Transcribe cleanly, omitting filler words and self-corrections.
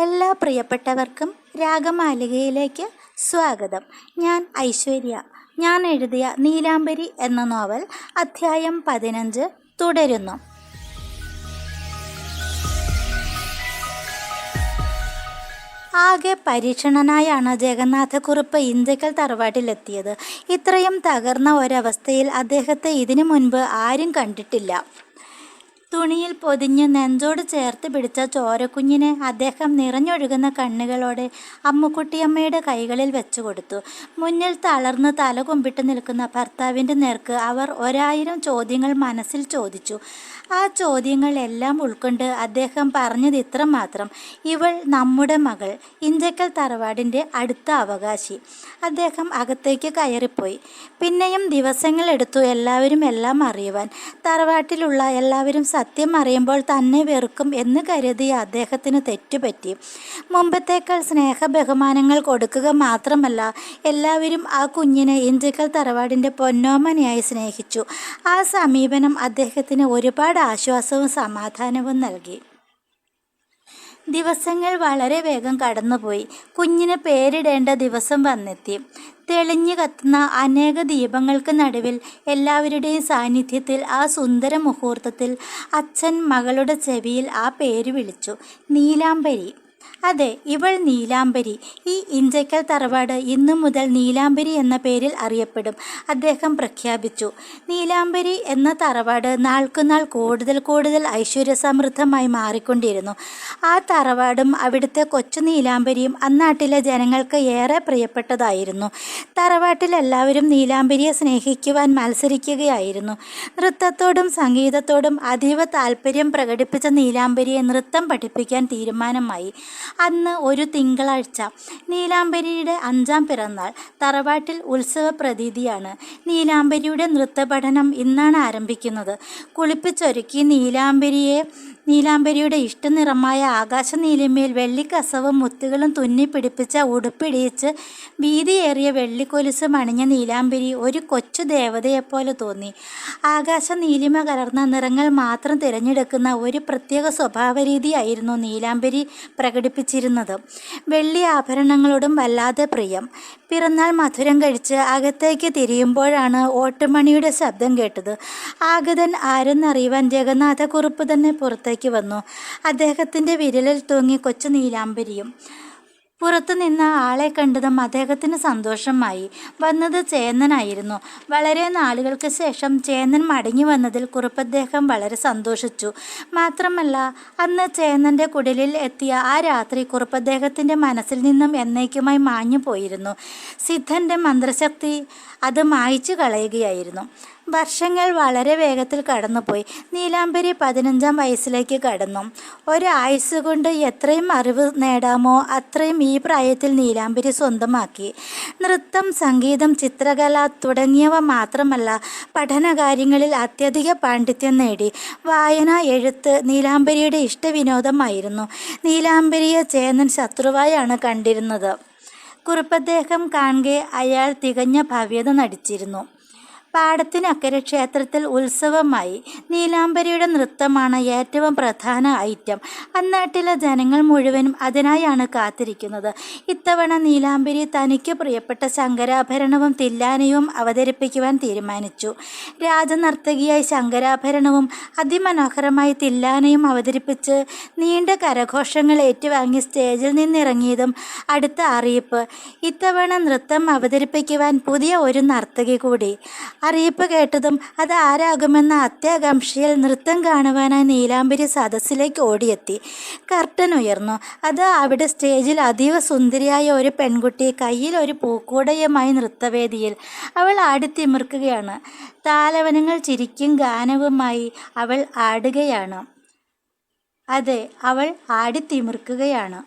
എല്ലാ പ്രിയപ്പെട്ടവർക്കും രാഗമാലികയിലേക്ക് സ്വാഗതം. ഞാൻ ഐശ്വര്യ. ഞാൻ എഴുതിയ നീലാംബരി എന്ന നോവൽ അധ്യായം 15 തുടരുന്നു. ആകെ പരീക്ഷണനായാണ് ജഗന്നാഥക്കുറുപ്പ് ഇഞ്ചക്കൽ തറവാട്ടിലെത്തിയത്. ഇത്രയും തകർന്ന ഒരവസ്ഥയിൽ അദ്ദേഹത്തെ ഇതിനു മുൻപ് ആരും കണ്ടിട്ടില്ല. തുണിയിൽ പൊതിഞ്ഞ് നെഞ്ചോട് ചേർത്ത് പിടിച്ച ചോരക്കുഞ്ഞിനെ അദ്ദേഹം നിറഞ്ഞൊഴുകുന്ന കണ്ണുകളോടെ അമ്മുക്കുട്ടിയമ്മയുടെ കൈകളിൽ വെച്ചു കൊടുത്തു. മുന്നിൽ തളർന്ന് തല കുമ്പിട്ട് നിൽക്കുന്ന ഭർത്താവിൻ്റെ നേർക്ക് അവർ 1000 ചോദ്യങ്ങൾ മനസ്സിൽ ചോദിച്ചു. ആ ചോദ്യങ്ങളെല്ലാം ഉൾക്കൊണ്ട് അദ്ദേഹം പറഞ്ഞത് ഇത്ര മാത്രം: ഇവൾ നമ്മുടെ മകൾ, ഇഞ്ചക്കൽ തറവാടിൻ്റെ അടുത്ത അവകാശി. അദ്ദേഹം അകത്തേക്ക് കയറിപ്പോയി. പിന്നെയും ദിവസങ്ങളെടുത്തു എല്ലാവരും എല്ലാം അറിയുവാൻ. തറവാട്ടിലുള്ള എല്ലാവരും സത്യം അറിയുമ്പോൾ തന്നെ വെറുക്കും എന്ന് കരുതിയ അദ്ദേഹത്തിന് തെറ്റുപറ്റി. മുമ്പത്തേക്കാൾ സ്നേഹബഹുമാനങ്ങൾ കൊടുക്കുക മാത്രമല്ല, എല്ലാവരും ആ കുഞ്ഞിനെ ഇഞ്ചക്കൽ തറവാടിൻ്റെ പൊന്നോമനയായി സ്നേഹിച്ചു. ആ സമീപനം അദ്ദേഹത്തിന് ഒരുപാട് ആശ്വാസവും സമാധാനവും നൽകി. ദിവസങ്ങൾ വളരെ വേഗം കടന്നുപോയി. കുഞ്ഞിന് പേരിടേണ്ട ദിവസം വന്നെത്തി. തെളിഞ്ഞു കത്തുന്ന അനേക ദീപങ്ങൾക്ക് നടുവിൽ എല്ലാവരുടെയും സാന്നിധ്യത്തിൽ ആ സുന്ദര മുഹൂർത്തത്തിൽ അച്ഛൻ മകളുടെ ചെവിയിൽ ആ പേര് വിളിച്ചു: നീലാംബരി. അതെ, ഇവൾ നീലാംബരി. ഈ ഇഞ്ചക്കൽ തറവാട് ഇന്നു മുതൽ നീലാംബരി എന്ന പേരിൽ അറിയപ്പെടും, അദ്ദേഹം പ്രഖ്യാപിച്ചു. നീലാംബരി എന്ന തറവാട് നാൾക്കുനാൾ കൂടുതൽ ഐശ്വര്യസമൃദ്ധമായി മാറിക്കൊണ്ടിരുന്നു. ആ തറവാടും അവിടുത്തെ കൊച്ചു നീലാംബരിയും അന്നാട്ടിലെ ജനങ്ങൾക്ക് ഏറെ പ്രിയപ്പെട്ടതായിരുന്നു. തറവാട്ടിലെല്ലാവരും നീലാംബരിയെ സ്നേഹിക്കുവാൻ മത്സരിക്കുകയായിരുന്നു. നൃത്തത്തോടും സംഗീതത്തോടും അതീവ താല്പര്യം പ്രകടിപ്പിച്ച നീലാംബരിയെ നൃത്തം പഠിപ്പിക്കാൻ തീരുമാനമായി. അന്ന് ഒരു തിങ്കളാഴ്ച, നീലാംബരിയുടെ 5ാം പിറന്നാൾ. തറവാട്ടിൽ ഉത്സവ പ്രതീതിയാണ്. നീലാംബരിയുടെ നൃത്തപഠനം ഇന്നാണ് ആരംഭിക്കുന്നത്. കുളിപ്പിച്ചൊരുക്കി നീലാംബരിയുടെ ഇഷ്ടനിറമായ ആകാശനീലിമയിൽ വെള്ളിക്കസവും മുത്തുകളും തുന്നിപ്പിടിപ്പിച്ച ഉടുപ്പിടിയിച്ച് വീതിയേറിയ വെള്ളിക്കൊലുസ് അണിഞ്ഞ നീലാംബരി ഒരു കൊച്ചു ദേവതയെപ്പോലെ തോന്നി. ആകാശനീലിമ കലർന്ന നിറങ്ങൾ മാത്രം തിരഞ്ഞെടുക്കുന്ന ഒരു പ്രത്യേക സ്വഭാവരീതിയായിരുന്നു നീലാംബരി പ്രകടിപ്പിച്ചിരുന്നത്. വെള്ളി ആഭരണങ്ങളോടും വല്ലാതെ പ്രിയം. പിറന്നാൾ മധുരം കഴിച്ച് അകത്തേക്ക് തിരിയുമ്പോഴാണ് ഓട്ടുമണിയുടെ ശബ്ദം കേട്ടത്. ആഗതൻ ആരെന്നറിയുവാൻ ജഗന്നാഥക്കുറുപ്പ് തന്നെ പുറത്തേക്ക് വന്നു. അദ്ദേഹത്തിൻ്റെ വിരലിൽ തൂങ്ങി കൊച്ചു നീലാംബരിയും. പുറത്തു നിന്ന ആളെ കണ്ടതും അദ്ദേഹത്തിന് സന്തോഷമായി. വന്നത് ചേന്നനായിരുന്നു. വളരെ നാളുകൾക്ക് ശേഷം ചേന്നൻ മടങ്ങി വന്നതിൽ കുറുപ്പദ്ദേഹം വളരെ സന്തോഷിച്ചു. മാത്രമല്ല, അന്ന് ചേന്നൻ്റെ കുടിലിൽ എത്തിയ ആ രാത്രി കുറുപ്പദ്ദേഹത്തിൻ്റെ മനസ്സിൽ നിന്നും എന്നേക്കുമായി മാഞ്ഞു പോയിരുന്നു. സിദ്ധൻ്റെ മന്ത്രശക്തി അത് മായ്ച്ചു കളയുകയായിരുന്നു. വർഷങ്ങൾ വളരെ വേഗത്തിൽ കടന്നുപോയി. നീലാംബരി 15ാം വയസ്സിലേക്ക് കടന്നു. ഒരായുസ് കൊണ്ട് എത്രയും അറിവ് നേടാമോ അത്രയും ഈ പ്രായത്തിൽ നീലാംബരി സ്വന്തമാക്കി. നൃത്തം, സംഗീതം, ചിത്രകല തുടങ്ങിയവ മാത്രമല്ല, പഠനകാര്യങ്ങളിൽ അത്യധിക പാണ്ഡിത്യം നേടി. വായന, എഴുത്ത് നീലാംബരിയുടെ ഇഷ്ടവിനോദമായിരുന്നു. നീലാംബരിയെ ചേന്നൻ ശത്രുവായാണ് കണ്ടിരുന്നത്. കുറുപ്പദ്ദേഹം കാണെ അയാൾ തികഞ്ഞ ഭവ്യത നടിച്ചിരുന്നു. പാടത്തിനക്കരെ ക്ഷേത്രത്തിൽ ഉത്സവമായി. നീലാംബരിയുടെ നൃത്തമാണ് ഏറ്റവും പ്രധാന ഐറ്റം. അന്നാട്ടിലെ ജനങ്ങൾ മുഴുവനും അതിനായാണ് കാത്തിരിക്കുന്നത്. ഇത്തവണ നീലാംബരി തനിക്ക് പ്രിയപ്പെട്ട ശങ്കരാഭരണവും തില്ലാനയും അവതരിപ്പിക്കുവാൻ തീരുമാനിച്ചു. രാജനർത്തകിയായി ശങ്കരാഭരണവും അതിമനോഹരമായി തില്ലാനയും അവതരിപ്പിച്ച് നീണ്ട കരഘോഷങ്ങൾ ഏറ്റുവാങ്ങി സ്റ്റേജിൽ നിന്നിറങ്ങിയതും അടുത്ത അറിയിപ്പ്: ഇത്തവണ നൃത്തം അവതരിപ്പിക്കുവാൻ പുതിയ ഒരു നർത്തകി കൂടി. അറിയിപ്പ് കേട്ടതും അത് ആരാകുമെന്ന അത്യാകാംക്ഷയിൽ നൃത്തം കാണുവാനായി നീലാംബരി സദസ്സിലേക്ക് ഓടിയെത്തി. കർട്ടൻ ഉയർന്നു. അത് അവിടെ സ്റ്റേജിൽ അതീവ സുന്ദരിയായ ഒരു പെൺകുട്ടി കയ്യിൽ ഒരു പൂക്കൂടയുമായി നൃത്തവേദിയിൽ. അവൾ ആടിത്തിമിർക്കുകയാണ്. താലവനങ്ങൾ, ചിരിക്കും ഗാനവുമായി അവൾ ആടുകയാണ്. അതെ, അവൾ ആടിത്തിമിർക്കുകയാണ്.